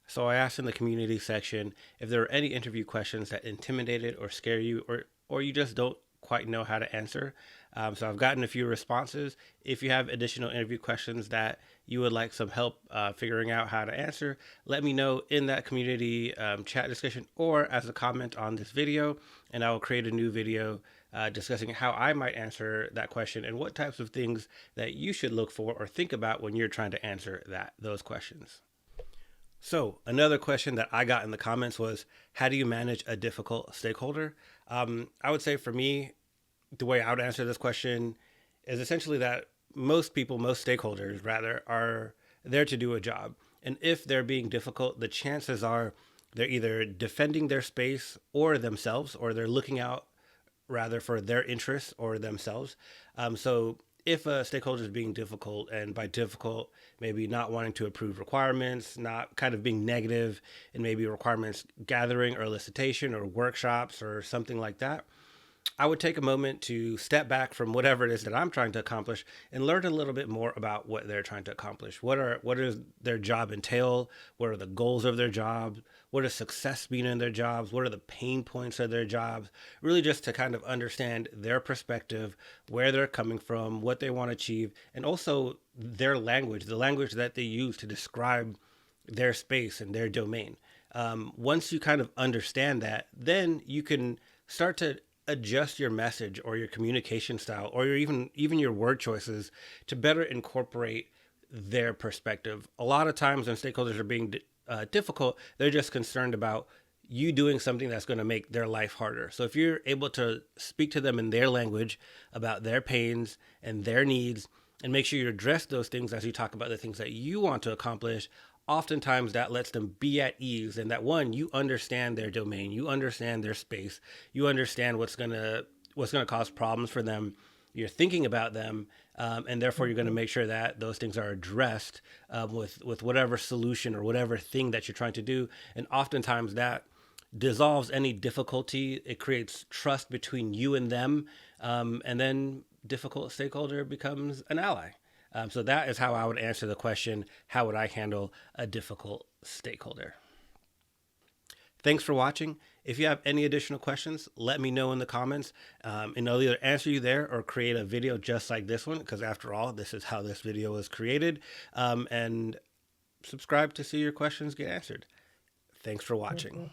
So I asked in the community section if there were any interview questions that intimidated or scare you, or you just don't quite know how to answer. So I've gotten a few responses. If you have additional interview questions that you would like some help figuring out how to answer, let me know in that community chat discussion or as a comment on this video, and I will create a new video discussing how I might answer that question and what types of things that you should look for or think about when you're trying to answer those questions. So another question that I got in the comments was, how do you manage a difficult stakeholder? I would say for me, the way I would answer this question is essentially that most people, most stakeholders rather, are there to do a job. And if they're being difficult, the chances are they're either defending their space or themselves, or they're looking out rather for their interests or themselves. So if a stakeholder is being difficult, and by difficult, maybe not wanting to approve requirements, not kind of being negative in maybe requirements gathering or elicitation or workshops or something like that, I would take a moment to step back from whatever it is that I'm trying to accomplish and learn a little bit more about what they're trying to accomplish. What does their job entail? What are the goals of their job? What does success mean in their jobs? What are the pain points of their jobs? Really just to kind of understand their perspective, where they're coming from, what they want to achieve, and also their language, the language that they use to describe their space and their domain. Once you kind of understand that, then you can start to adjust your message or your communication style or even your word choices to better incorporate their perspective. A lot of times when stakeholders are being difficult, they're just concerned about you doing something that's going to make their life harder. So if you're able to speak to them in their language about their pains and their needs, and make sure you address those things as you talk about the things that you want to accomplish, oftentimes that lets them be at ease, and that one, you understand their domain, you understand their space, you understand what's gonna cause problems for them. You're thinking about them, and therefore you're going to make sure that those things are addressed with whatever solution or whatever thing that you're trying to do. And oftentimes that dissolves any difficulty. It creates trust between you and them, and then difficult stakeholder becomes an ally. So that is how I would answer the question, how would I handle a difficult stakeholder? Thanks for watching. If you have any additional questions, let me know in the comments, and I'll either answer you there or create a video just like this one, because after all, this is how this video was created. And subscribe to see your questions get answered. Thanks for watching.